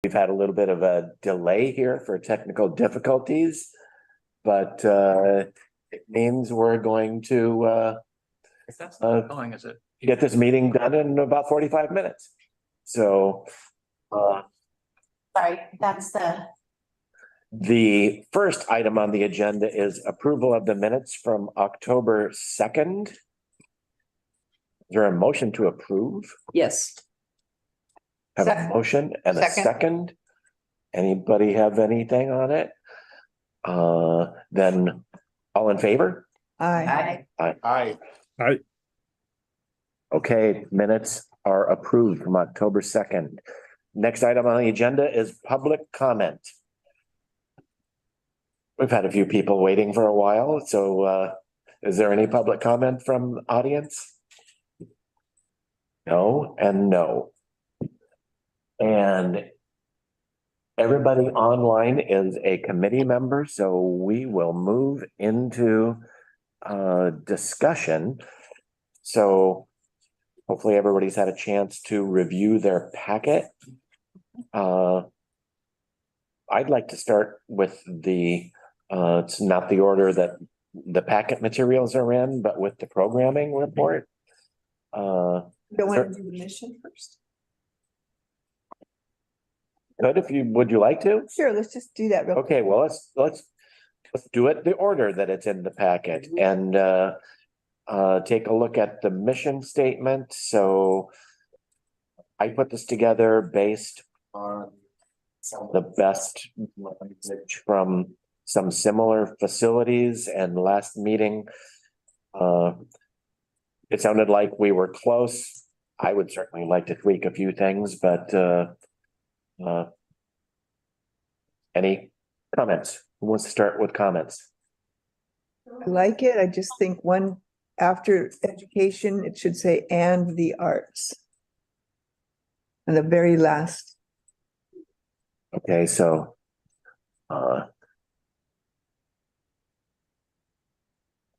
we've had a little bit of a delay here for technical difficulties, but it means we're going to If that's not going, is it? get this meeting done in about 45 minutes. So Sorry, that's the first item on the agenda is approval of the minutes from October 2nd. Is there a motion to approve? yes. Have a Second. motion and a Second. second. Anybody have anything on it? Then all in favor? Aye. Aye. Okay, minutes are approved from October 2nd. Next item on the agenda is public comment. We've had a few people waiting for a while, so is there any public comment from the audience? No and no. And everybody online is a committee member, so we will move into discussion. So hopefully everybody's had a chance to review their packet. I'd like to start with it's not the order that the packet materials are in, but with the programming report. Don't want to do the mission first? Good, would you like to? Sure, let's just do that real quick. Okay, well, let's do it the order that it's in the packet and take a look at the mission statement. So I put this together based on some of the best language from some similar facilities, and last meeting it sounded like we were close. I would certainly like to tweak a few things, but any comments? Who wants to start with comments? I like it. I just think one after education, it should say and the arts. And the very last. Okay, so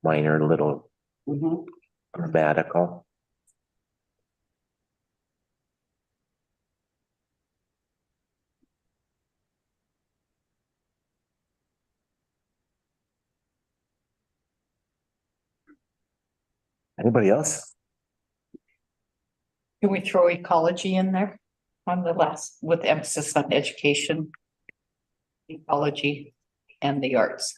minor little grammatical. Anybody else? Can we throw ecology in there on the last, with emphasis on education, ecology, and the arts?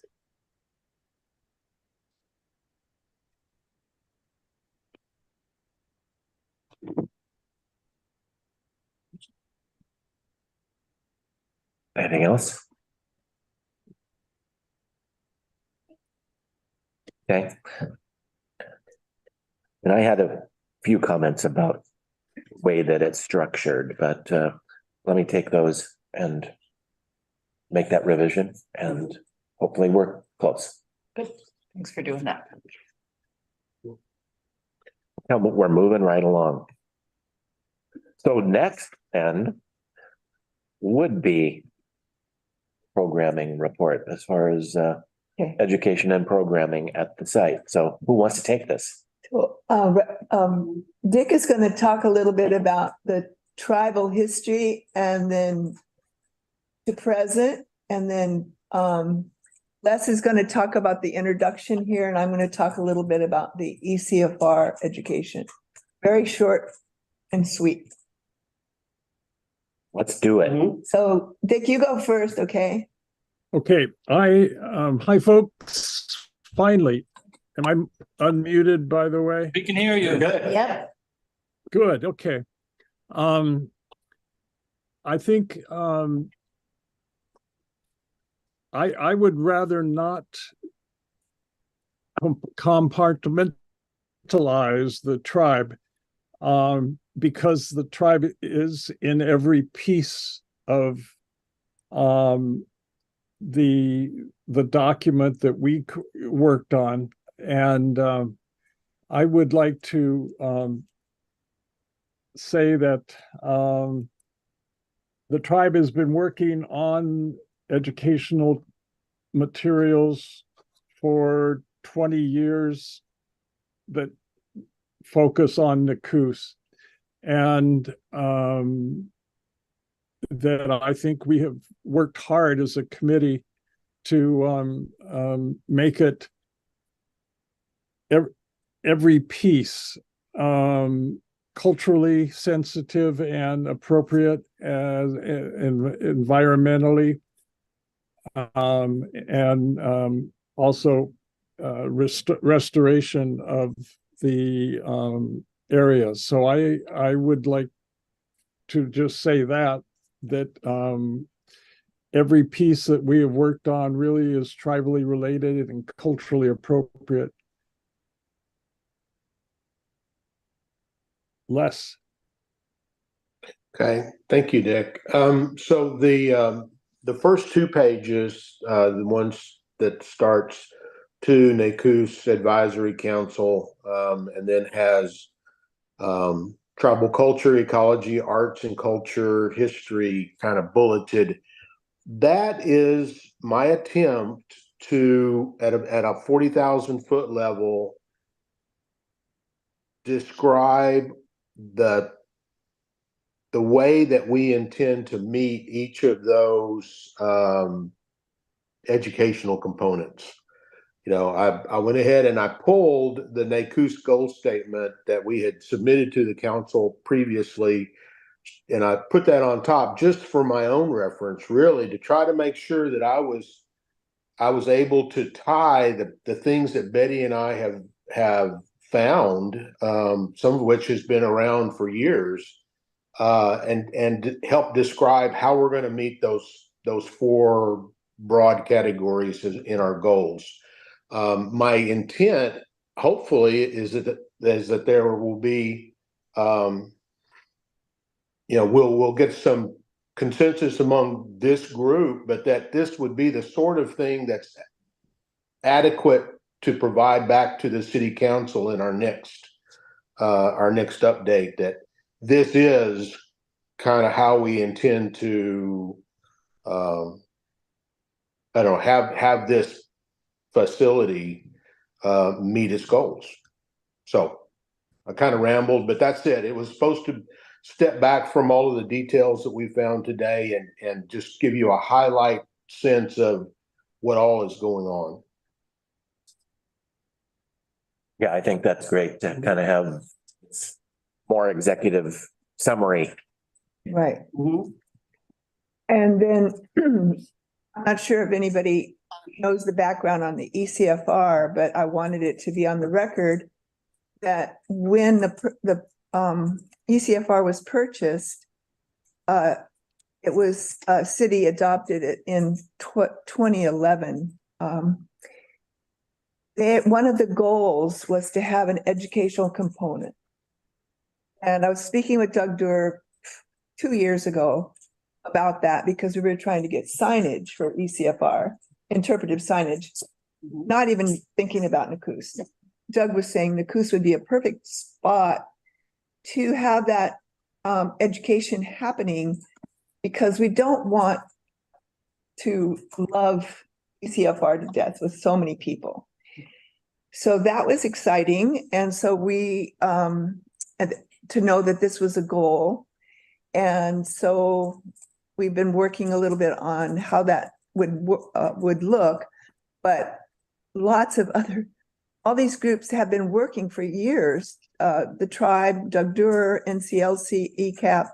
Anything else? Okay. And I had a few comments about the way that it's structured, but let me take those and make that revision, and hopefully we're close. Good, thanks for doing that. No, but we're moving right along. So next then would be programming report as far as Okay. education and programming at the site. So who wants to take this? Dick is going to talk a little bit about the tribal history and then the present, and then Les is going to talk about the introduction here, and I'm going to talk a little bit about the ECFR education. Very short and sweet. Let's do it. So Dick, you go first, okay? Okay, hi folks, finally. Am I unmuted, by the way? We can hear you. Good. Yep. Good, okay. I think I would rather not compartmentalize the tribe because the tribe is in every piece of the document that we worked on, and I would like to say that the tribe has been working on educational materials for 20 years that focus on Nakus. And that I think we have worked hard as a committee to make it every piece culturally sensitive and appropriate as environmentally, and also restoration of the areas. So I would like to just say that every piece that we have worked on really is tribally related and culturally appropriate. Les. Okay, thank you, Dick. So the first 2 pages, the ones that starts to NACUS Advisory Council, and then has tribal culture, ecology, arts and culture, history kind of bulleted. That is my attempt to, at a 40,000 foot level, describe the way that we intend to meet each of those educational components. You know, I went ahead and I pulled the NACUS goal statement that we had submitted to the council previously, and I put that on top just for my own reference, really, to try to make sure that I was able to tie the things that Betty and I have found, some of which has been around for years, and help describe how we're going to meet those 4 broad categories in our goals. My intent, hopefully, is that there will be, we'll get some consensus among this group, but that this would be the sort of thing that's adequate to provide back to the city council in our next update, that this is kind of how we intend to have this facility meet its goals. So I kind of rambled, but that's it. It was supposed to step back from all of the details that we found today and just give you a highlight sense of what all is going on. Yeah, I think that's great to kind of have more executive summary. Right. And then I'm not sure if anybody knows the background on the ECFR, but I wanted it to be on the record that when the ECFR was purchased, it was city adopted it in 2011. One of the goals was to have an educational component. And I was speaking with Doug Durr 2 years ago about that, because we were trying to get signage for ECFR, interpretive signage, not even thinking about NACUS. Doug was saying NACUS would be a perfect spot to have that education happening, because we don't want to love ECFR to death with so many people. So that was exciting. And so we, to know that this was a goal. And so we've been working a little bit on how that would look, but lots of all these groups have been working for years. The Tribe, Doug Durr, NCLC, ECAP,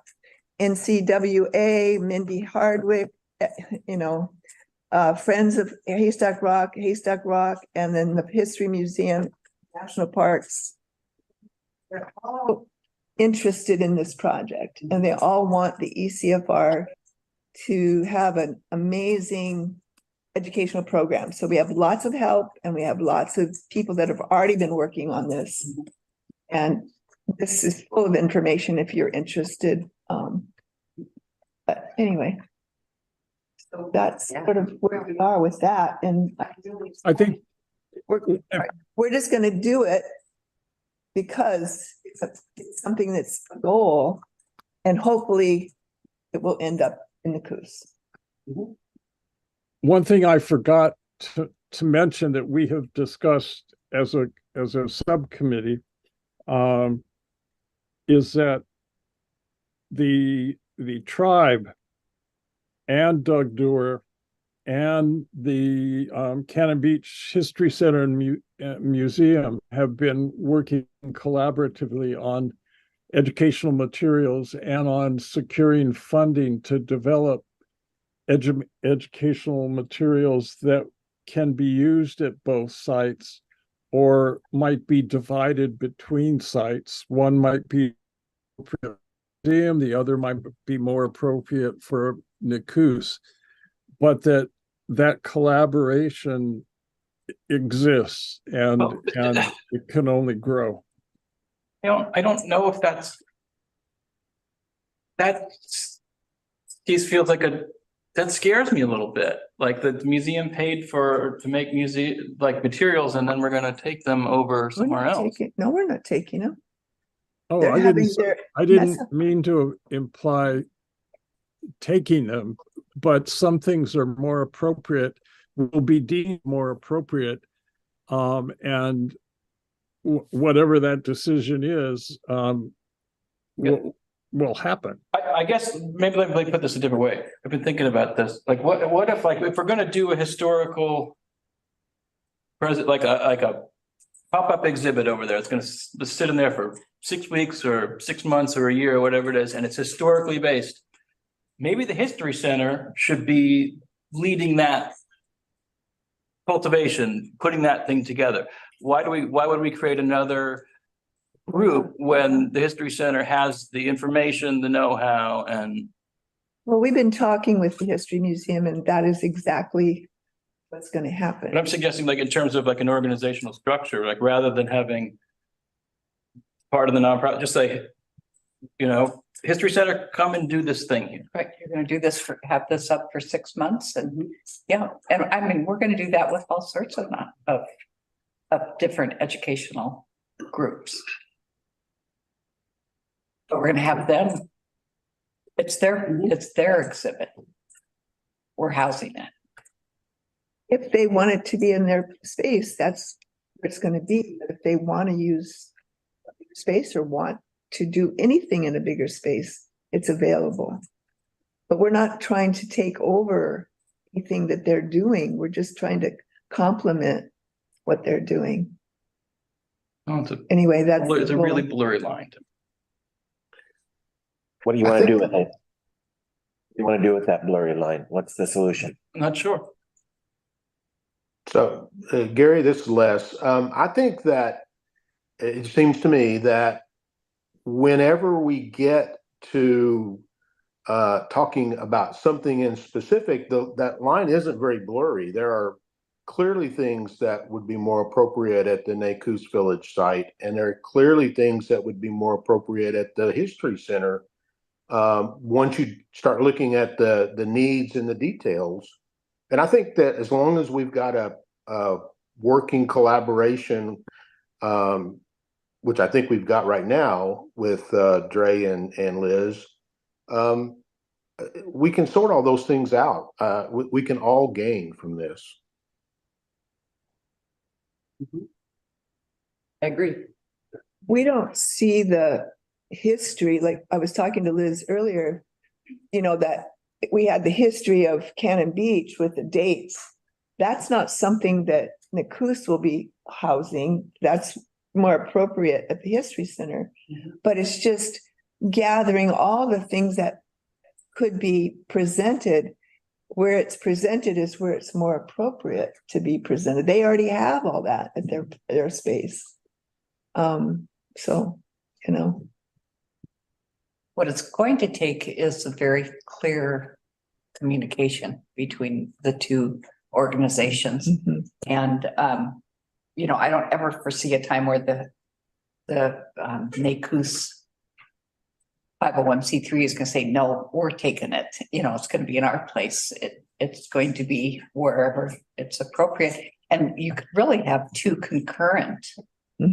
NCWA, Mindy Hardwick, Friends of Haystack Rock, and then the History Museum, National Parks. They're all interested in this project, and they all want the ECFR to have an amazing educational program. So we have lots of help, and we have lots of people that have already been working on this. And this is full of information if you're interested. But anyway, so that's sort of where we are with that. And I think we're just going to do it because it's something that's a goal, and hopefully it will end up in the NACUS. one thing I forgot to mention that we have discussed as a subcommittee is that the tribe and Doug Dewar and the Cannon Beach History Center and Museum have been working collaboratively on educational materials and on securing funding to develop educational materials that can be used at both sites or might be divided between sites. One might be appropriate for the museum, the other might be more appropriate for Nakus, but that collaboration exists and it can only grow. I don't know if that feels like that scares me a little bit. Like the museum paid to make materials, and then we're gonna take them over somewhere else. No, we're not taking them. Oh, They're having I didn't mean to imply taking them, but some things are more appropriate, will be deemed more appropriate. And whatever that decision is, will happen. I guess maybe let me put this a different way. I've been thinking about this. Like, what if, like, if we're going to do a historical like a pop-up exhibit over there, it's going to sit in there for 6 weeks or 6 months or a year or whatever it is, and it's historically based. Maybe the History Center should be leading that cultivation, putting that thing together. Why would we create another group when the History Center has the information, the know-how, and Well, we've been talking with the History Museum, and that is exactly what's going to happen. but I'm suggesting, like, in terms of like an organizational structure, like rather than having part of the nonprofit, just say, History Center, come and do this thing here. Right, you're gonna do this have this up for 6 months and, yeah, and I mean, we're gonna do that with all sorts of different educational groups. But we're gonna have them. It's their exhibit. We're housing it. If they want it to be in their space, that's where it's going to be. But if they want to use space or want to do anything in a bigger space, it's available. But we're not trying to take over anything that they're doing. We're just trying to complement what they're doing. Oh, Anyway, it's a really blurry line. What do you want to do with it? What do you want to do with that blurry line? What's the solution? I'm not sure. So, Gary, this is Les. I think that it seems to me that whenever we get to talking about something in specific, that line isn't very blurry. There are clearly things that would be more appropriate at the Nakus Village site, and there are clearly things that would be more appropriate at the History Center. Once you start looking at the needs and the details. And I think that as long as we've got a working collaboration, which I think we've got right now with Dre and Liz, we can sort all those things out. We can all gain from this. I agree. We don't see the history, like I was talking to Liz earlier, that we had the history of Cannon Beach with the dates. That's not something that Nakus will be housing. That's more appropriate at the History Center. But it's just gathering all the things that could be presented. Where it's presented is where it's more appropriate to be presented. They already have all that at their space. So, What it's going to take is a very clear communication between the two organizations. And, I don't ever foresee a time where the Nakus 501c3 is going to say, no, we're taking it. It's going to be in our place. It's going to be wherever it's appropriate. And you could really have two concurrent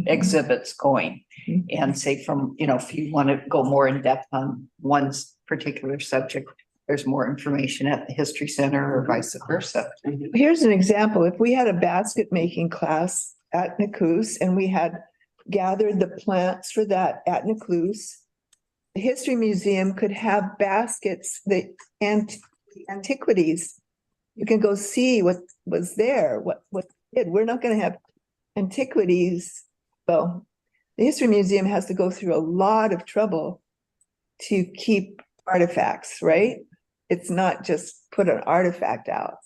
exhibits going and say if you want to go more in depth on one particular subject, there's more information at the History Center or vice versa. Here's an example. If we had a basket making class at Nakus and we had gathered the plants for that at Nakus, the History Museum could have baskets and antiquities. You can go see what was there, what did. We're not gonna have antiquities. Well, the History Museum has to go through a lot of trouble to keep artifacts, right? It's not just put an artifact out.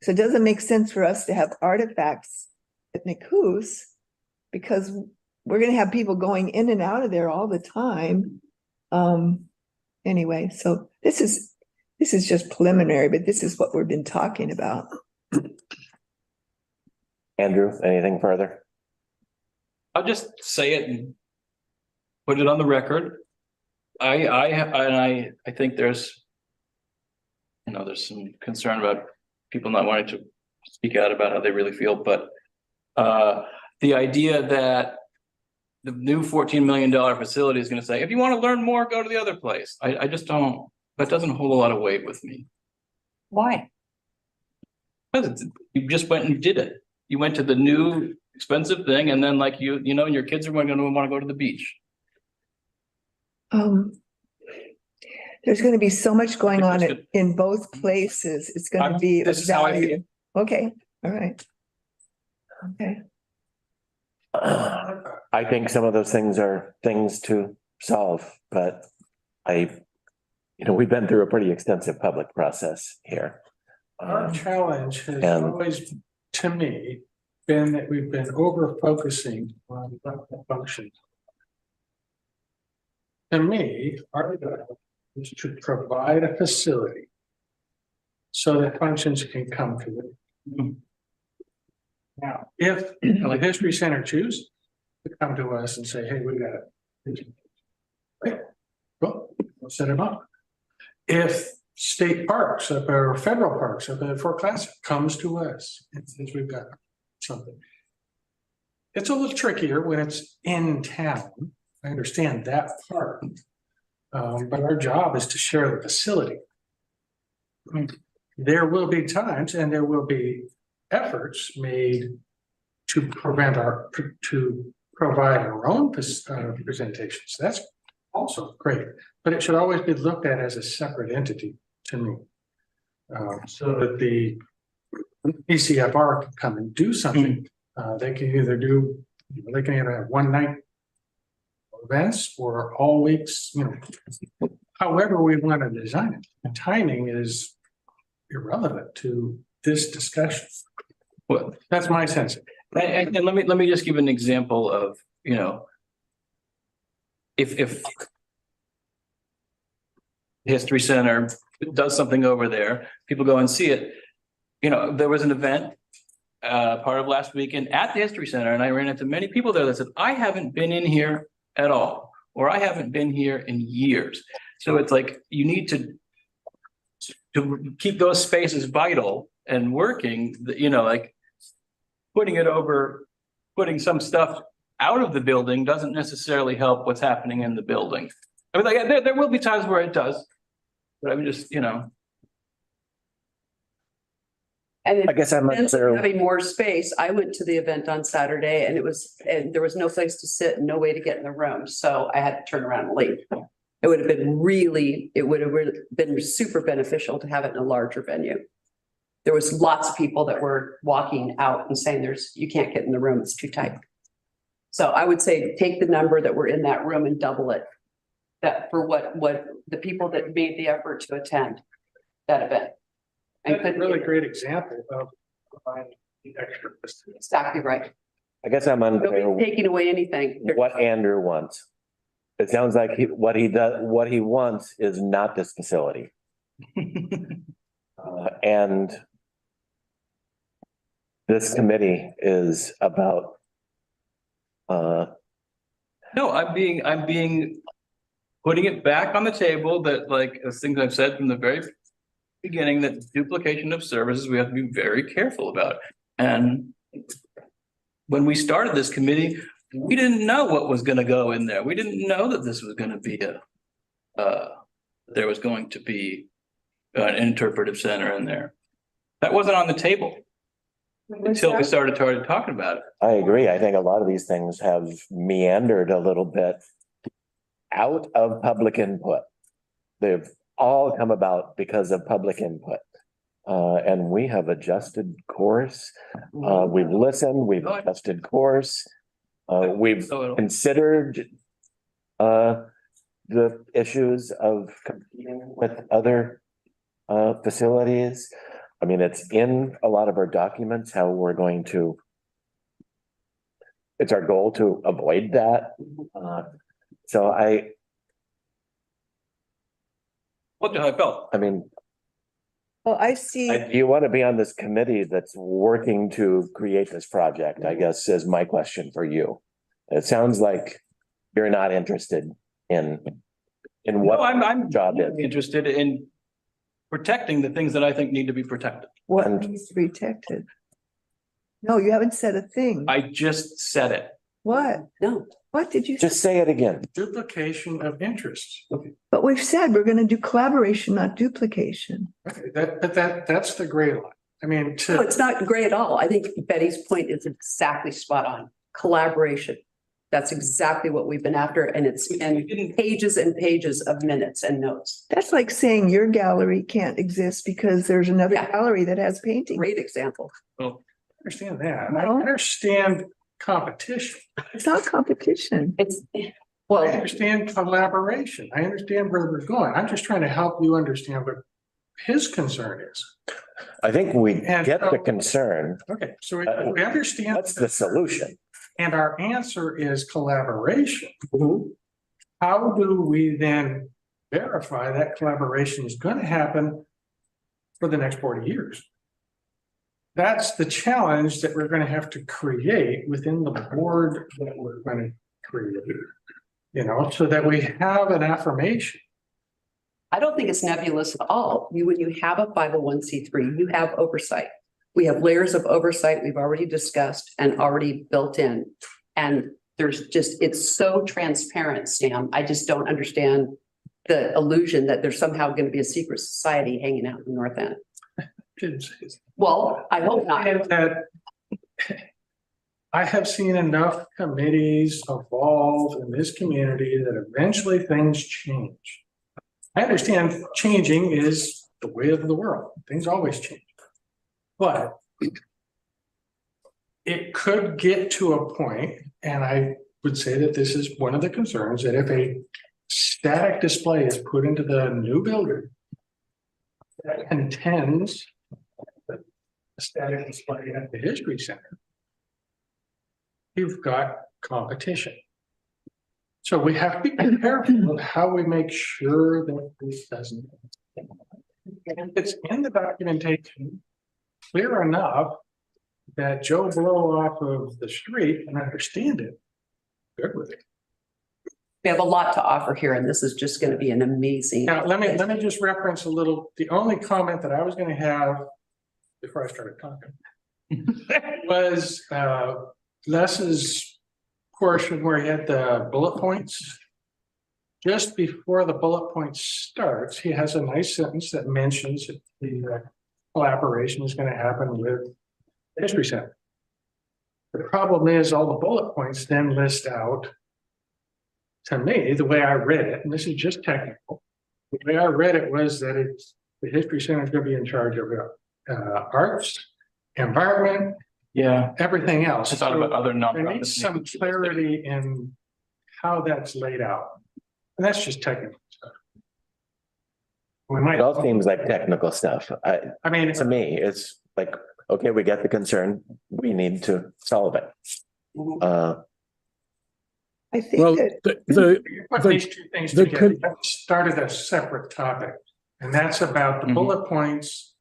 So it doesn't make sense for us to have artifacts at Nicoos because we're gonna have people going in and out of there all the time. Anyway, so this is just preliminary, but this is what we've been talking about. Andrew, anything further? I'll just say it and put it on the record. I think there's, there's some concern about people not wanting to speak out about how they really feel, but the idea that the new $14 million facility is going to say, if you want to learn more, go to the other place. I just don't, that doesn't hold a lot of weight with me. Why? Because you just went and did it. You went to the new expensive thing, and then like and your kids are going to want to go to the beach. There's going to be so much going on in both places. It's going to be This is how I feel. Okay, all right. Okay. I think some of those things are things to solve, but we've been through a pretty extensive public process here. Our challenge has and- always, to me, been that we've been over focusing on what functions. To me, our goal is to provide a facility so that functions can come to it. Now, if the History Center chooses to come to us and say, hey, we got it. Right, well, we'll set them up. If state parks up or federal parks up at Fort Classic comes to us and says we've got something. It's a little trickier when it's in town. I understand that part. But our job is to share the facility. There will be times and there will be efforts made to provide our own presentations. That's also great, but it should always be looked at as a separate entity to me. So that the ECFR can come and do something. They can either have one night events or all weeks, however we want to design it. The timing is irrelevant to this discussion. Well, that's my sense. And let me just give an example of, if History Center does something over there, people go and see it. There was an event part of last weekend at the History Center, and I ran into many people there that said, I haven't been in here at all, or I haven't been here in years. So it's like, you need to keep those spaces vital and working, like putting some stuff out of the building doesn't necessarily help what's happening in the building. I mean, like, there will be times where it does, but I'm just, And I guess I'm not sure. having more space. I went to the event on Saturday and there was no place to sit and no way to get in the room. So I had to turn around and leave. It would have been super beneficial to have it in a larger venue. There was lots of people that were walking out and saying you can't get in the room, it's too tight. So I would say take the number that were in that room and double it. That for what the people that made the effort to attend that event. That's a really great example of providing the extra. Exactly right. I guess I'm unclear Nobody's taking away anything. what Andrew wants. It sounds like what he wants is not this facility. And this committee is about. no, I'm putting it back on the table that, like, as things I've said from the very beginning, that duplication of services, we have to be very careful about. And when we started this committee, we didn't know what was going to go in there. We didn't know that this was going to be there was going to be an interpretive center in there. That wasn't on the table until we started talking about it. I agree. I think a lot of these things have meandered a little bit out of public input. They've all come about because of public input. And we have adjusted course. We've listened, we've adjusted course. We've So considered the issues of competing with other facilities. I mean, it's in a lot of our documents, how we're going to. It's our goal to avoid that. So what did I felt? I mean, Well, I see, you want to be on this committee that's working to create this project, I guess, is my question for you. It sounds like you're not interested in No, what I'm job is. interested in protecting the things that I think need to be protected. what And- needs to be protected? No, you haven't said a thing. I just said it. What? No, What did you? Just say it again. Duplication of interests. But we've said we're gonna do collaboration, not duplication. Okay, that's the gray line. I mean, no, to, it's not gray at all. I think Betty's point is exactly spot on. Collaboration. That's exactly what we've been after, and it's in pages and pages of minutes and notes. That's like saying your gallery can't exist because there's another Yeah. gallery that has painting. Great example. understand that. And I No. understand competition. It's not competition. It's, I well, understand collaboration. I understand where we're going. I'm just trying to help you understand what his concern is. I think we And get the so- concern. Okay, so we understand. What's the solution? And our answer is collaboration. How do we then verify that collaboration is going to happen for the next 40 years? That's the challenge that we're going to have to create within the board that we're going to create. You know, so that we have an affirmation. I don't think it's nebulous at all. When you have a 501c3, you have oversight. We have layers of oversight we've already discussed and already built in. And there's just, it's so transparent, Sam. I just don't understand the illusion that there's somehow going to be a secret society hanging out in the North End. Didn't say that. Well, I hope not. And that I have seen enough committees evolve in this community that eventually things change. I understand changing is the way of the world. Things always change. But it could get to a point, and I would say that this is one of the concerns, that if a static display is put into the new building that contends the static display at the History Center, you've got competition. So we have to be careful of how we make sure that this doesn't. And it's in the documentation clear enough that Joe Blow off of the street can understand it. Good with it. We have a lot to offer here, and this is just going to be an amazing. Now, let me just reference a little, the only comment that I was gonna have before I started talking was Les's portion where he had the bullet points. Just before the bullet point starts, he has a nice sentence that mentions that the collaboration is going to happen with the History Center. The problem is all the bullet points then list out, to me, the way I read it, and this is just technical, the way I read it was that it's, the History Center is going to be in charge of arts, environment, Yeah, everything else. I thought about other There needs nonprofits. some clarity in how that's laid out. And that's just technical stuff. We might. It all seems like technical stuff. I mean, To me, it's like, okay, we get the concern. We need to solve it. I think Well, that, the, put the- these two things the together, con- you started a separate topic. And that's about the Mhm. bullet points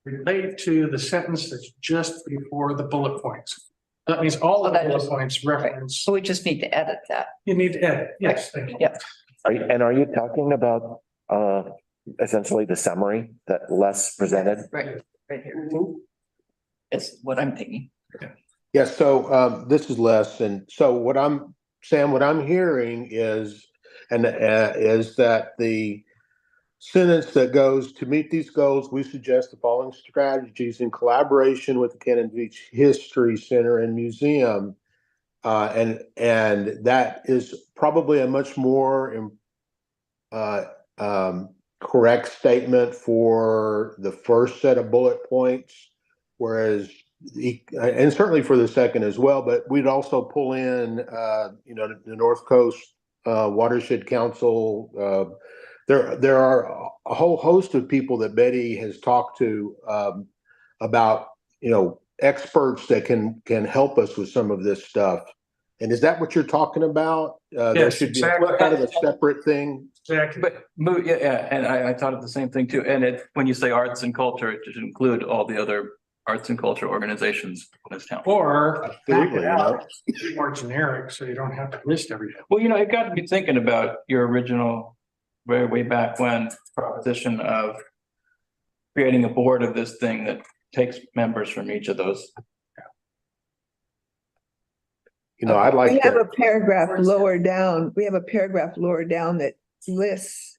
relate to the sentence that's just before the bullet points. That means all Oh, the that bullet just- points reference, So we just need to edit that. you need to edit, yes, thank you. Yeah. Are you talking about essentially the summary that Les presented? Right, right here. Is what I'm thinking. Yeah, so this is Les, and so what I'm hearing is, is that the sentence that goes, to meet these goals, we suggest the following strategies in collaboration with the Cannon Beach History Center and Museum. And that is probably a much more correct statement for the first set of bullet points, whereas, and certainly for the second as well, but we'd also pull in, the North Coast Watershed Council. There are a whole host of people that Betty has talked to about, experts that can help us with some of this stuff. And is that what you're talking about? That Yes, should be exactly. kind of a separate thing. Exactly. But, yeah, and I thought of the same thing too. And when you say arts and culture, it should include all the other arts and culture organizations in this town. Or back Absolutely, it out, be more generic, so you don't have to list everything. Well, it got me thinking about your original, way back when, proposition of creating a board of this thing that takes members from each of those. I'd like We have to. a paragraph lower down, that lists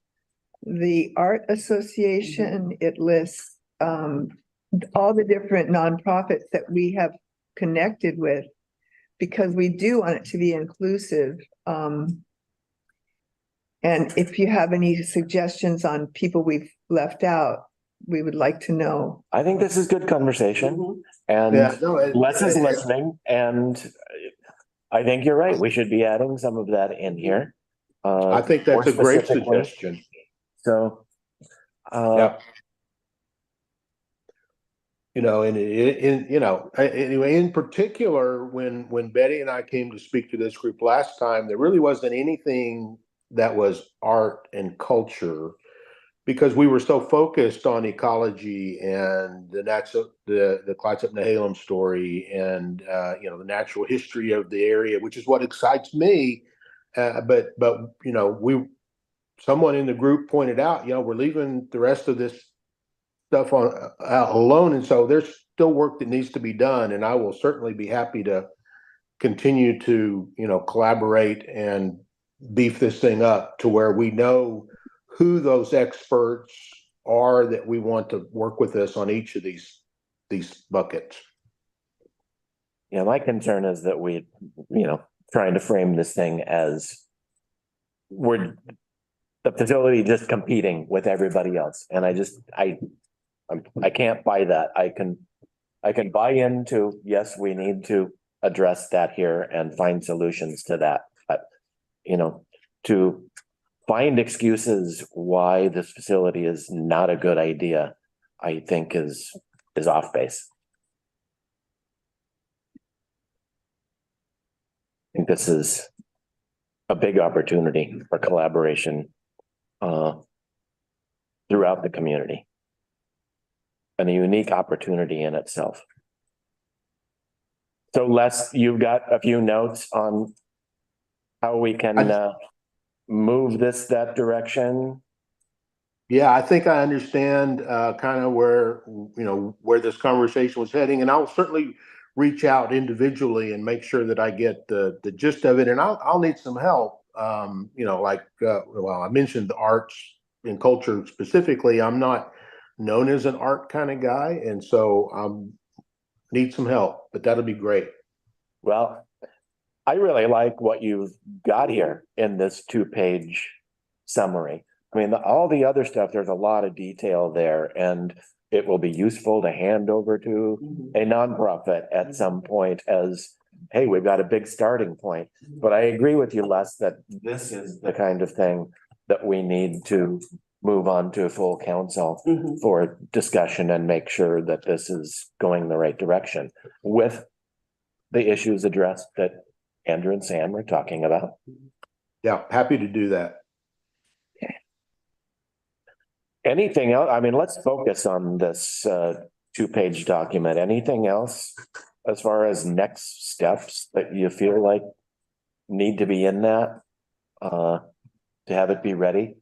the art association, it lists all the different nonprofits that we have connected with, because we do want it to be inclusive. And if you have any suggestions on people we've left out, we would like to know. I think this is good conversation and Yeah, no, Les is listening, and I think you're right. We should be adding some of that in here. I think that's more a great specifically. suggestion. So, Yeah. Anyway, in particular, when Betty and I came to speak to this group last time, there really wasn't anything that was art and culture, because we were so focused on ecology and the Clatsop-Nehalem story and the natural history of the area, which is what excites me. But someone in the group pointed out, we're leaving the rest of this stuff out alone, and so there's still work that needs to be done. And I will certainly be happy to continue to collaborate and beef this thing up to where we know who those experts are that we want to work with us on each of these buckets. yeah, my concern is that we, trying to frame this thing as we're the facility just competing with everybody else. And I can't buy that. I can buy into, yes, we need to address that here and find solutions to that. But, to find excuses why this facility is not a good idea, I think is off base. I think this is a big opportunity for collaboration throughout the community, and a unique opportunity in itself. So Les, you've got a few notes on how we can move that direction. Yeah, I think I understand kind of where this conversation was heading, and I'll certainly reach out individually and make sure that I get the gist of it. And I'll need some help. I mentioned the arts and culture specifically. I'm not known as an art kind of guy, and so need some help. But that'll be great. Well, I really like what you've got here in this 2-page summary. I mean, all the other stuff, there's a lot of detail there, and it will be useful to hand over to a nonprofit at some point as, hey, we've got a big starting point. But I agree with you, Les, that this is the kind of thing that we need to move on to full council for discussion and make sure that this is going the right direction with the issues addressed that Andrew and Sam were talking about. Yeah, happy to do that. Anything else? I mean, let's focus on this 2-page document. Anything else as far as next steps that you feel like need to be in that to have it be ready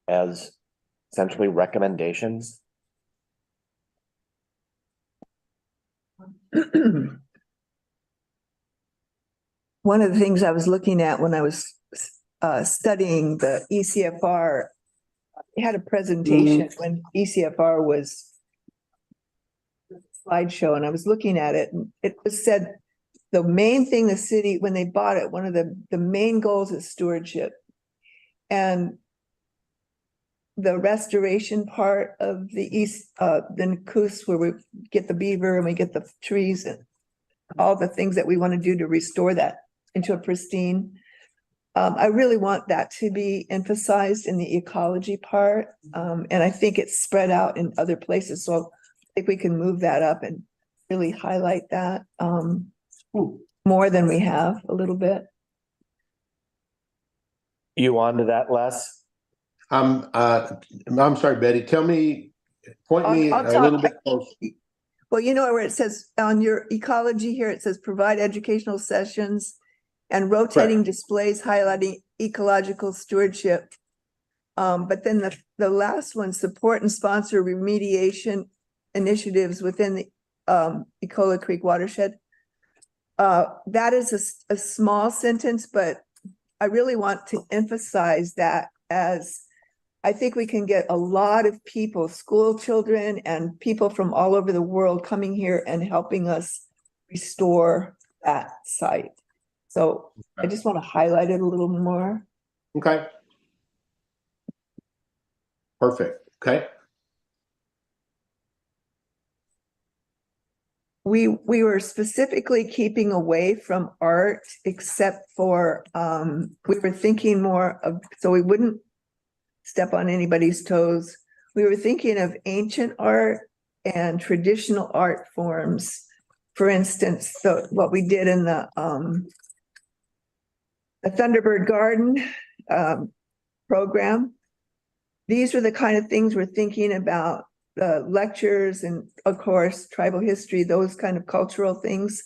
as essentially recommendations? One of the things I was looking at when I was studying the ECFR, I had a presentation when ECFR was slideshow, and I was looking at it, and it was said the main thing the city, when they bought it, one of the main goals is stewardship. And the restoration part of the east, the Nakus, where we get the beaver and we get the trees and all the things that we want to do to restore that into a pristine. I really want that to be emphasized in the ecology part. And I think it's spread out in other places. So I think we can move that up and really highlight that more than we have a little bit. You on to that, Les? I'm sorry, Betty, point me I'll a talk- little bit closer. Well, you know where it says on your ecology here, it says provide educational sessions and rotating displays highlighting ecological stewardship. But then the last one, support and sponsor remediation initiatives within the Ecola Creek watershed. That is a small sentence, but I really want to emphasize that, as I think we can get a lot of people, school children and people from all over the world coming here and helping us restore that site. So I just want to highlight it a little more. Okay. Perfect. Okay. We were specifically keeping away from art, except for we were thinking more of, so we wouldn't step on anybody's toes. We were thinking of ancient art and traditional art forms. For instance, so what we did in the Thunderbird Garden program. These are the kind of things we're thinking about, the lectures and of course, tribal history, those kind of cultural things,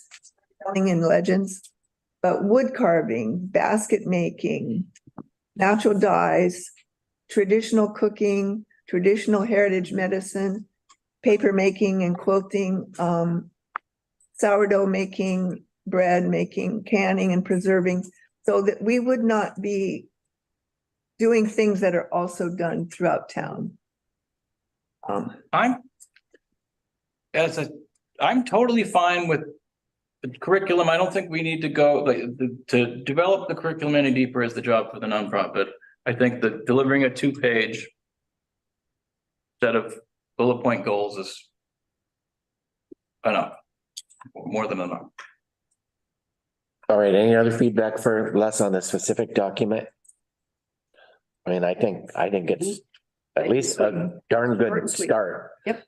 telling in legends, but wood carving, basket making, natural dyes, traditional cooking, traditional heritage medicine, paper making and quilting, sourdough making, bread making, canning and preserving, so that we would not be doing things that are also done throughout town. I'm totally fine with the curriculum. I don't think we need to go to develop the curriculum any deeper is the job for the nonprofit. I think that delivering a 2-page set of bullet point goals is enough, more than enough. All right, any other feedback for Les on this specific document? I mean, I think it's at least a darn good start. Yep.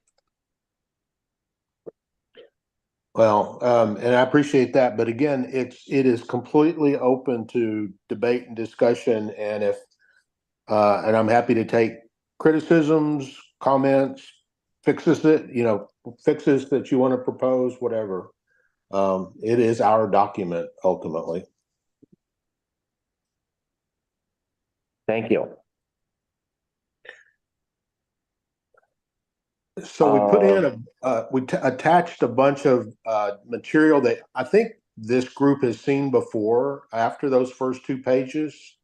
Well, and I appreciate that, but again, it is completely open to debate and discussion, and and I'm happy to take criticisms, comments, fixes that you want to propose, whatever. It is our document ultimately. Thank you. So we put in attached a bunch of material that I think this group has seen before after those first 2 pages.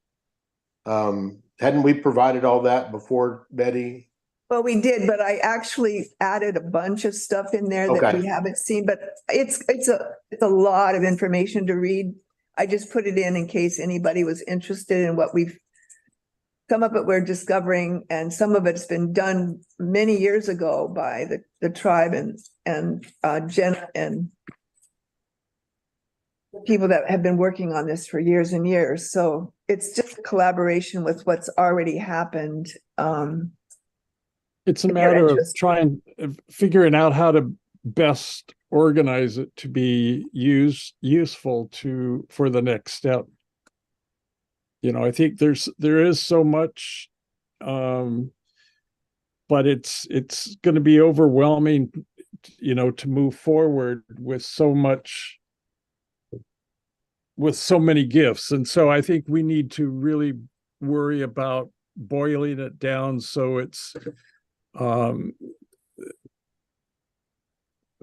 Hadn't we provided all that before, Betty? Well, we did, but I actually added a bunch of stuff in there that Okay. we haven't seen, but it's a lot of information to read. I just put it in case anybody was interested in what some of it we're discovering, and some of it's been done many years ago by the tribe and Jenna and people that have been working on this for years and years. So it's just a collaboration with what's already happened. It's a If you're matter of interested. figuring out how to best organize it to be useful for the next step. I think there is so much, but it's going to be overwhelming, to move forward with so many gifts. And so I think we need to really worry about boiling it down so it's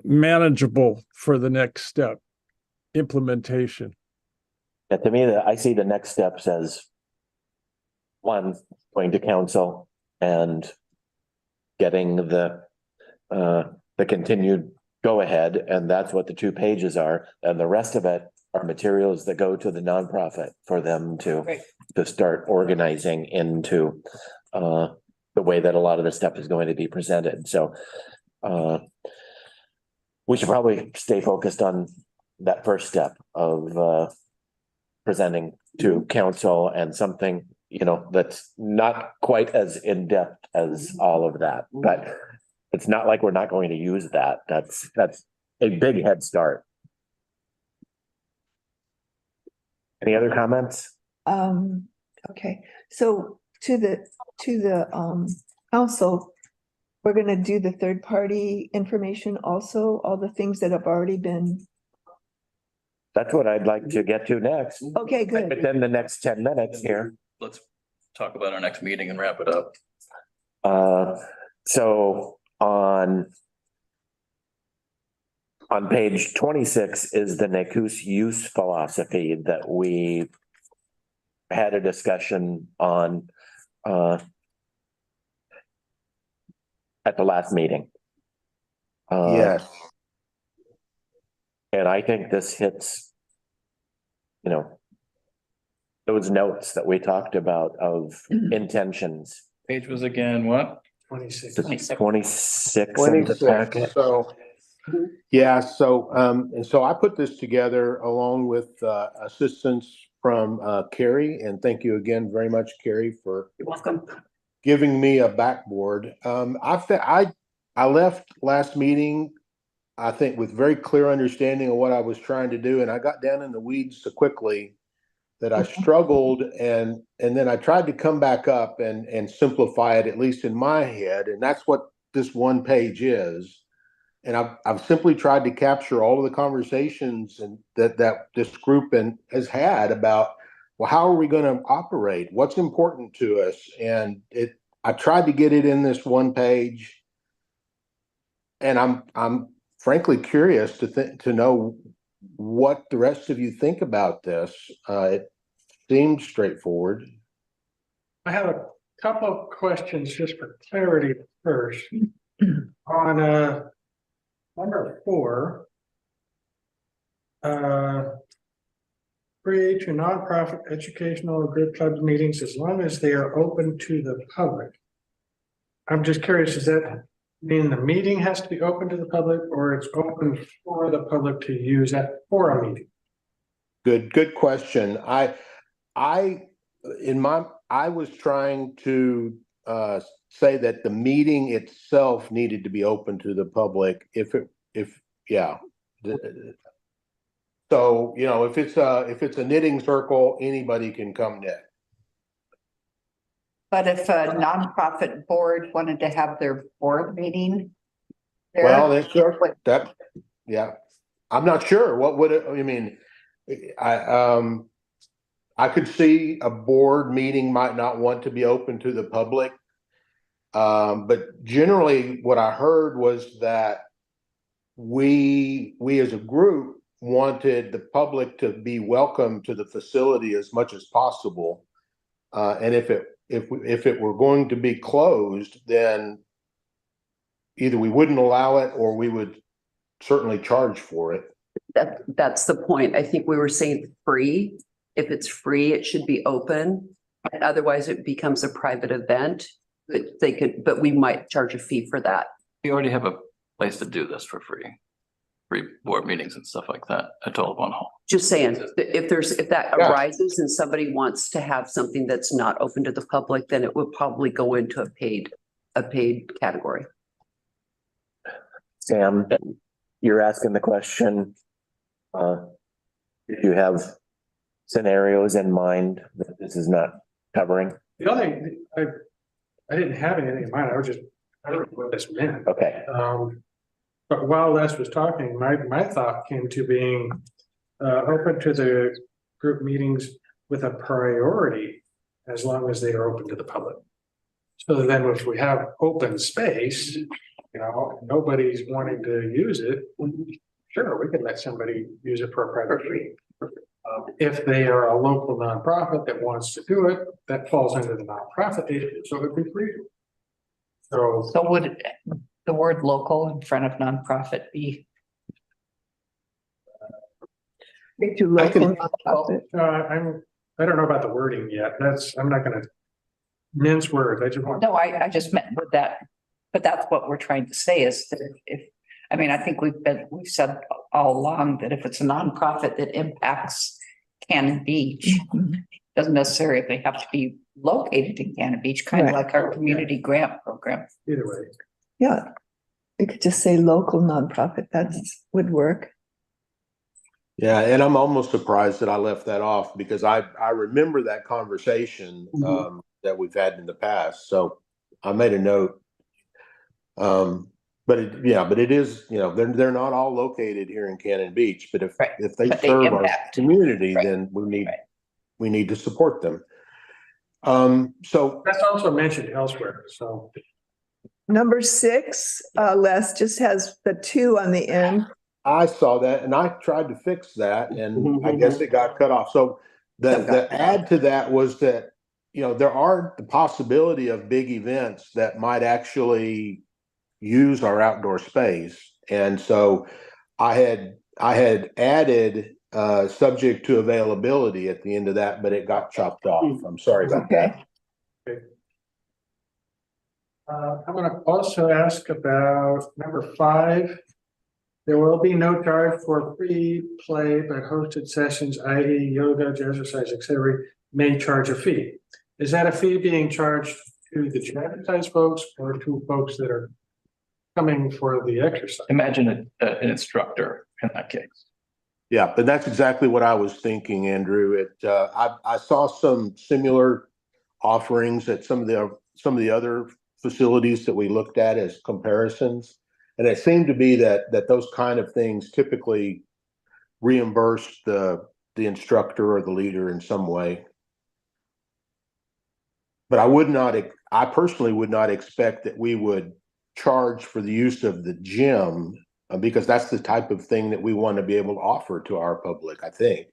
manageable for the next step, implementation. Yeah, to me, I see the next steps as one, going to council and getting the continued go ahead, and that's what the 2 pages are, and the rest of it are materials that go to the nonprofit for them to Right. start organizing into the way that a lot of this stuff is going to be presented. So we should probably stay focused on that first step of presenting to council and something, you know, that's not quite as in-depth as all of that, but it's not like we're not going to use that. That's a big head start. Any other comments? Okay, so to the council, we're gonna do the third party information also, all the things that have already been, That's what I'd like to get to next. okay, good. Within the next 10 minutes here. Let's talk about our next meeting and wrap it up. So on page 26 is the NACUS use philosophy that we had a discussion on at the last meeting. Yes. And I think this hits, you know, those notes that we talked about of intentions. Page was again, what? 26. 26 in the packet. So, yeah, so, and so I put this together along with, assistance from, Carrie, and thank you again very much, Carrie, for You're welcome. giving me a backboard. I left last meeting, I think, with very clear understanding of what I was trying to do, and I got down in the weeds so quickly that I struggled, and then I tried to come back up and simplify it, at least in my head, and that's what this one page is. And I've simply tried to capture all of the conversations and that this group has had about, well, how are we going to operate? What's important to us? And I tried to get it in this one page, and I'm frankly curious to know what the rest of you think about this. It seems straightforward. I have a couple of questions just for clarity first. On number 4, free to nonprofit educational or group clubs meetings as long as they are open to the public. I'm just curious, does that mean the meeting has to be open to the public, or it's open for the public to use for a meeting? Good question. I was trying to say that the meeting itself needed to be open to the public yeah. So, you know, if it's a knitting circle, anybody can come knit. But if a nonprofit board wanted to have their board meeting there, Well, yeah, I'm not sure. What would it, I mean, I could see a board meeting might not want to be open to the public. But generally what I heard was that we as a group wanted the public to be welcome to the facility as much as possible. And if it were going to be closed, then either we wouldn't allow it or we would certainly charge for it. That's the point. I think we were saying free. If it's free, it should be open. And otherwise it becomes a private event. But we might charge a fee for that. We already have a place to do this for free board meetings and stuff like that at Toll One Hall. Just saying, if that arises and somebody wants to have something that's not open to the public, then it would probably go into a paid category. Sam, you're asking the question. If you have scenarios in mind that this is not covering. The other thing, I didn't have anything in mind. I don't know what this meant. Okay. But while Les was talking, my thought came to being open to the group meetings with a priority as long as they are open to the public. So then if we have open space, you know, nobody's wanting to use it, sure, we could let somebody use it for a private fee. If they are a local nonprofit that wants to do it, that falls under the nonprofit issue, so it would be free. So would the word local in front of nonprofit be? To local nonprofit. I don't know about the wording yet. I'm not gonna mince words. I just want. No, I just meant with that, but that's what we're trying to say is that if, I mean, I think we've said all along that if it's a nonprofit that impacts Cannon Beach, doesn't necessarily have to be located in Cannon Beach, kind of Right. like our community grant program. Either way. Yeah. You could just say local nonprofit, would work. Yeah, and I'm almost surprised that I left that off because I remember that conversation that we've had in the past. So I made a note. But it is, they're not all located here in Cannon Beach, but if Right. if they But they serve our impact. community, Right. then Right. we need to support them. So That's also mentioned elsewhere, so. Number 6, Les just has the 2 on the end. I saw that and I tried to fix that and I guess it got cut off. So the add to that was that, there are the possibility of big events that might actually use our outdoor space. And so I had added subject to availability at the end of that, but it got chopped off. I'm sorry about that. I'm gonna also ask about number 5. There will be no charge for free play, but hosted sessions, i.e. yoga, jazzercise, etc., may charge a fee. Is that a fee being charged to the jazzercise folks or to folks that are coming for the exercise? Imagine an instructor in that case. Yeah, but that's exactly what I was thinking, Andrew. I saw some similar offerings at some of the other facilities that we looked at as comparisons. And it seemed to be that those kind of things typically reimburse the instructor or the leader in some way. But I personally would not expect that we would charge for the use of the gym because that's the type of thing that we want to be able to offer to our public, I think.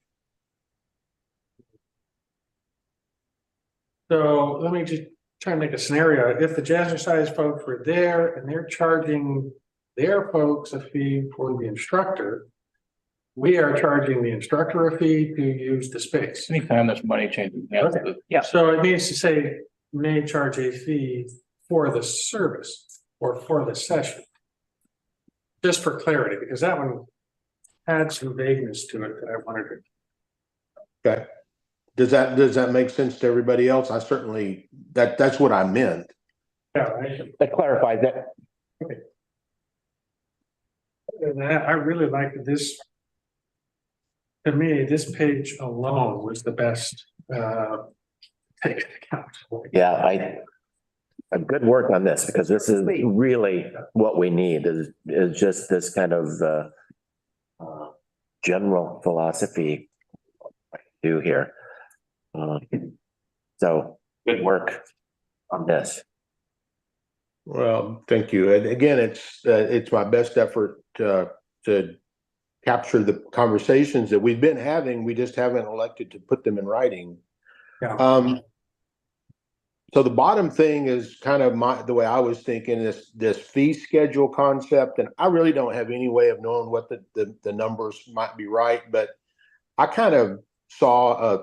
So let me just try and make a scenario. If the jazzercise folks were there and they're charging their folks a fee for the instructor, we are charging the instructor a fee to use the space. Anytime there's money changing hands, Okay. Yeah. So it needs to say may charge a fee for the service or for the session. Just for clarity, because that one had some vagueness to it that I wanted to. Okay. Does that make sense to everybody else? I certainly, that's what I meant. Yeah, That clarifies that. and I really liked this. To me, this page alone was the best take account. Yeah, good work on this because this is really what we need is just this kind of general philosophy do here. So good work on this. Well, thank you. And again, it's my best effort to capture the conversations that we've been having. We just haven't elected to put them in writing. Yeah. So the bottom thing is kind of the way I was thinking this fee schedule concept, and I really don't have any way of knowing what the numbers might be right, but I kind of saw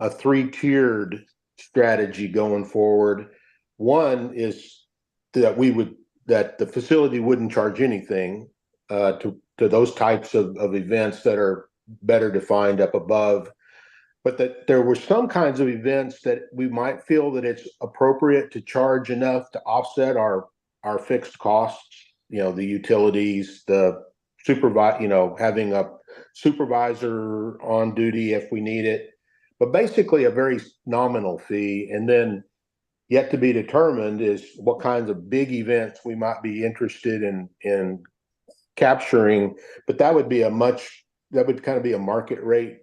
a 3-tiered strategy going forward. One is that the facility wouldn't charge anything to those types of events that are better defined up above. But that there were some kinds of events that we might feel that it's appropriate to charge enough to offset our fixed costs, the utilities, the having a supervisor on duty if we need it, but basically a very nominal fee. And then yet to be determined is what kinds of big events we might be interested in capturing, but that would kind of be a market rate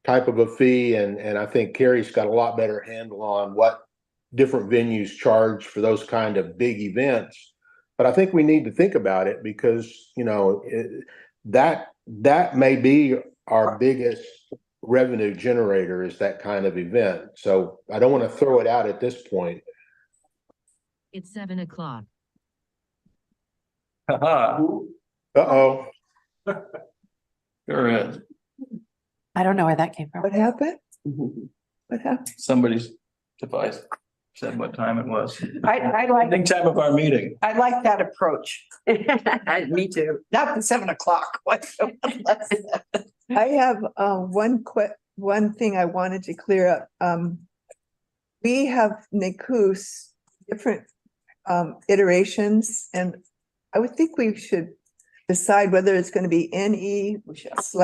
type of a fee. And I think Carrie's got a lot better handle on what different venues charge for those kind of big events. But I think we need to think about it because, that may be our biggest revenue generator is that kind of event. So I don't want to throw it out at this point. It's 7 o'clock. Uh-oh. Sure is. I don't know where that came from. What happened? What happened? Somebody's device said what time it was. I Ending time of our meeting. like that approach, Me too. not the 7 o'clock. I have one thing I wanted to clear up. We have NECUS, different iterations, and I would think we should decide whether it's going to be NE/CUS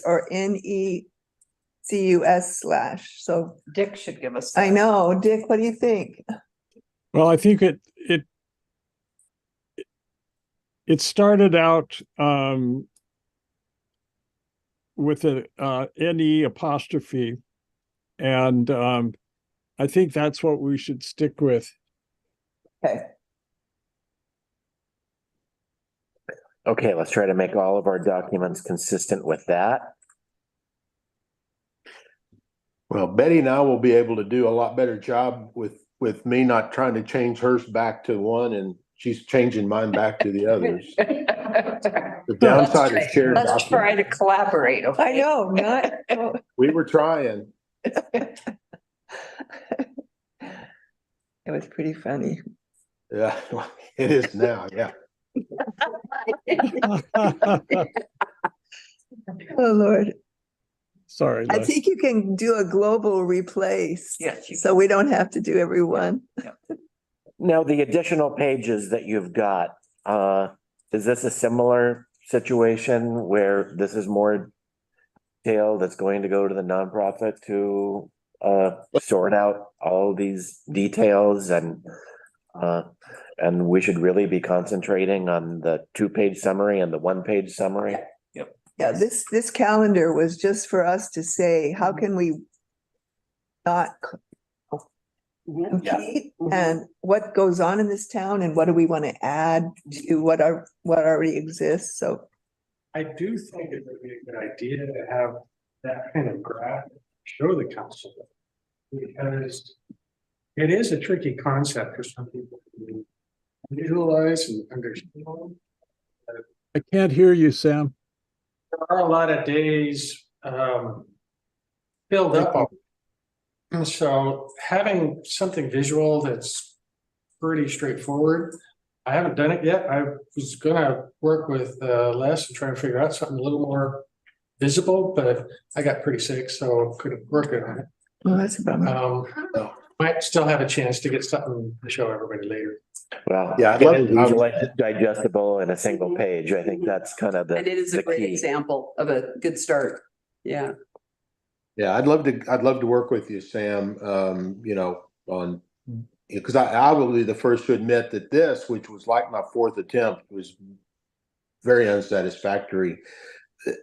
or NECUS/. So Dick should give us. I know, Dick, what do you think? Well, I think it started out with a NE apostrophe, and I think that's what we should stick with. Okay. Okay, let's try to make all of our documents consistent with that. Well, Betty and I will be able to do a lot better job with me not trying to change hers back to one and she's changing mine back to the others. The downside of shared Let's try documents. to collaborate, okay? I know, not. We were trying. It was pretty funny. Yeah, it is now, yeah. Oh, Lord. Sorry, I Les. think you can do a global replace. Yes, you So we don't have to do every one. Now, the additional pages that you've got, is this a similar situation where this is more detail that's going to go to the nonprofit to sort out all these details and we should really be concentrating on the 2-page summary and the 1-page summary? Yeah, this calendar was just for us to say, how can we not compete and what goes on in this town and what do we want to add to what already exists? So I do think it would be a good idea to have that kind of graph show the council. Because it is a tricky concept for some people to visualize and understand. I can't hear you, Sam. There are a lot of days filled up. And so having something visual that's pretty straightforward. I haven't done it yet. I was gonna work with Les and try to figure out something a little more visible, but I got pretty sick, so couldn't work it on it. well, that's a bummer. Might still have a chance to get something to show everybody later. Well, Yeah, I'd get love it to- visually digestible in a single page. I think that's kind of And it is a the great key. example of a good start. Yeah. Yeah, I'd love to work with you, Sam, on, because I will be the first to admit that this, which was like my 4th attempt, was very unsatisfactory.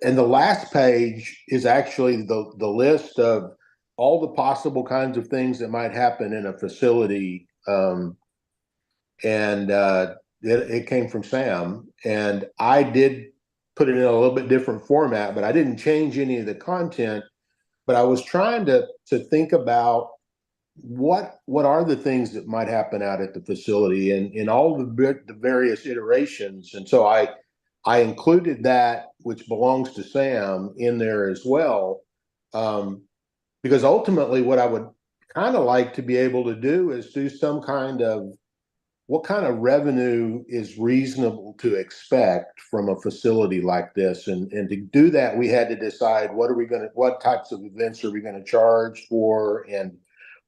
And the last page is actually the list of all the possible kinds of things that might happen in a facility. It came from Sam, and I did put it in a little bit different format, but I didn't change any of the content. But I was trying to think about what are the things that might happen out at the facility and in all the various iterations. And so I included that, which belongs to Sam, in there as well, because ultimately what I would kind of like to be able to do is do some kind of what kind of revenue is reasonable to expect from a facility like this. And to do that, we had to decide what types of events are we going to charge for and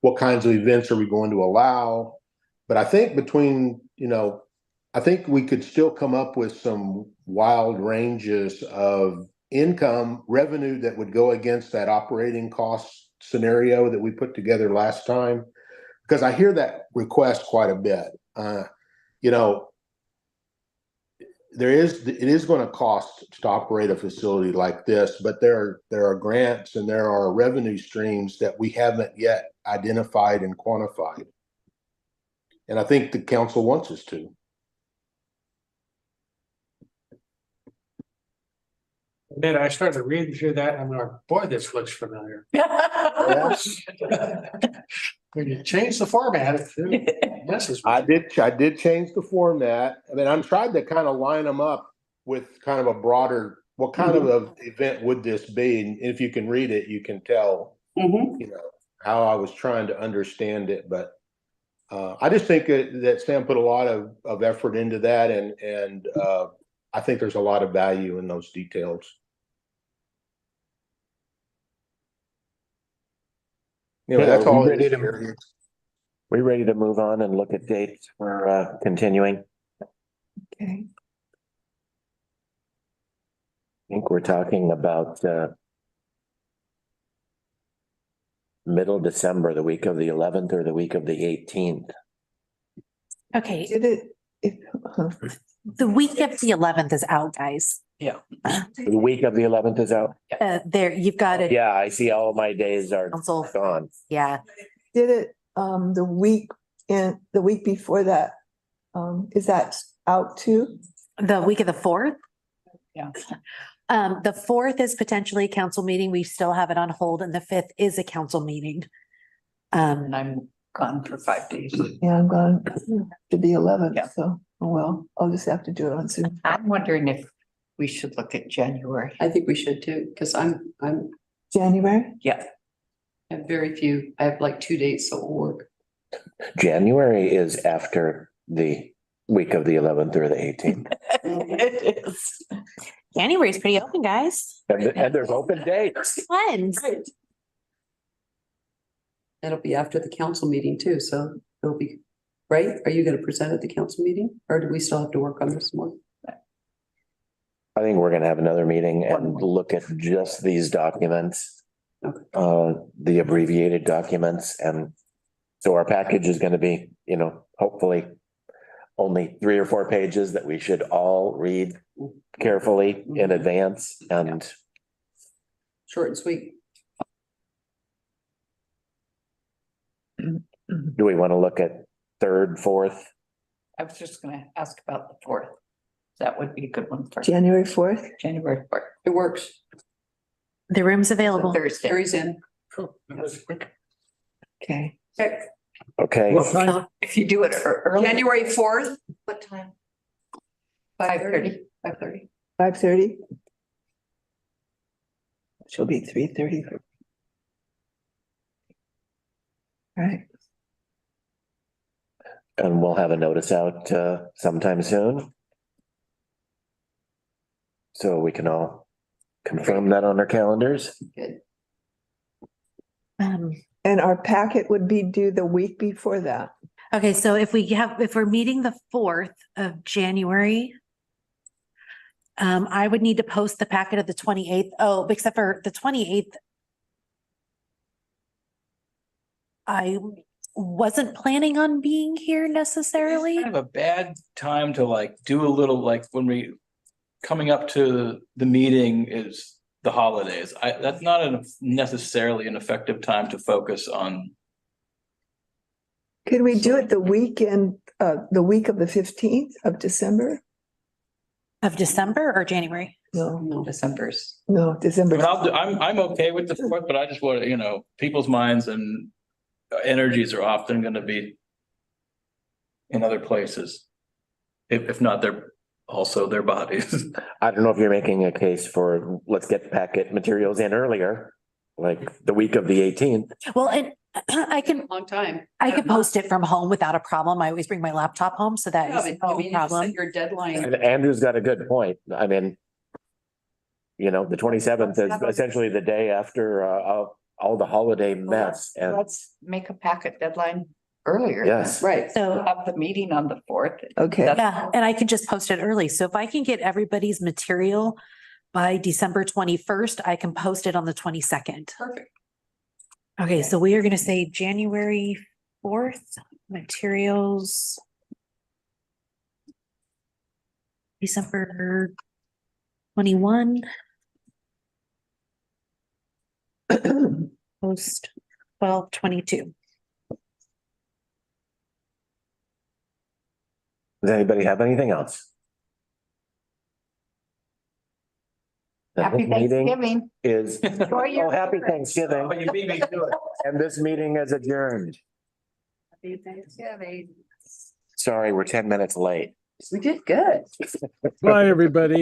what kinds of events are we going to allow. But I think I think we could still come up with some wild ranges of income revenue that would go against that operating cost scenario that we put together last time. Because I hear that request quite a bit. It is going to cost to operate a facility like this, but there are grants and there are revenue streams that we haven't yet identified and quantified. And I think the council wants us to. Then I started reading through that and I'm like, boy, this looks familiar. When you change the format, this is. I did change the format. I mean, I'm trying to kind of line them up with kind of a broader, what kind of event would this be? And if you can read it, you can tell Mhm. you know, how I was trying to understand it, but I just think that Sam put a lot of effort into that, and I think there's a lot of value in those details. Anyway, Yeah, that's are we all it ready is to- here. We ready to move on and look at dates for continuing? Okay. I think we're talking about middle December, the week of the 11th or the week of the 18th. Okay, Did it, if, the week of the 11th is out, guys. The week of the 11th is out? There, you've got it. Yeah, I see all my days are Council, gone. yeah. did it, the week before that, is that out too? The week of the 4th. Yeah. The 4th is potentially a council meeting. We still have it on hold, and the 5th is a council meeting. And I'm gone for 5 days. Yeah, I'm gone to the 11th, Yeah. so, oh well, I'll just have to do it on Zoom. I'm wondering if we should look at January. I think we should too, because I'm, January? Yeah. I have very few, I have like 2 days, so it'll work. January is after the week of the 11th or the 18th. It is. January's pretty open, guys. And there's open dates. Fun. It'll be after the council meeting too, so it'll be, right? Are you gonna present at the council meeting, or do we still have to work on this more? I think we're gonna have another meeting and look at just these documents. Okay. The abbreviated documents, and so our package is gonna be, hopefully only 3 or 4 pages that we should all read carefully in advance, and Short and sweet. do we want to look at 3rd, 4th? I was just gonna ask about the 4th. That would be a good one for January 4th? January 4th. It works. The room's available. Thursday. Terry's in. Okay. Okay. Okay, What time? If you do it early. January 4th, what time? 5:30. 5:30. 5:30? She'll be 3:30. All right, and we'll have a notice out sometime soon. So we can all confirm that on our calendars. Good. and our packet would be due the week before that. Okay, so if we're meeting the 4th of January, I would need to post the packet of the 28th. Oh, except for the 28th. I wasn't planning on being here necessarily. Kind of a bad time to like do a little, like when we coming up to the meeting is the holidays. That's not necessarily an effective time to focus on. Could we do it the weekend, the week of the 15th of December? Of December or January? No, No. December's. no, I December. mean, I'm okay with the 4th, but I just want to, people's minds and energies are often going to be in other places. If not, they're also their bodies. I don't know if you're making a case for, let's get packet materials in earlier, like the week of the 18th. Well, and I can Long time. post it from home without a problem. I always bring my laptop home, so that Yeah, is but I no mean, you just set problem. your deadline. And Andrew's got a good point. I mean, the 27th is essentially the day after all the holiday mess, and Let's make a packet deadline earlier. yes. Right. So, Have the meeting on the 4th. Okay, yeah, and I can just post it early. So if I can get everybody's material by December 21st, I can post it on the 22nd. Perfect. Okay, so we are gonna say January 4th, materials. December 21. Post 12/22. Does anybody have anything else? The Happy meeting Thanksgiving. is, Enjoy your- oh, happy Thanksgiving, But you beat me to it. and this meeting is adjourned. Happy Thanksgiving. Sorry, we're 10 minutes late. We did good. Bye, everybody.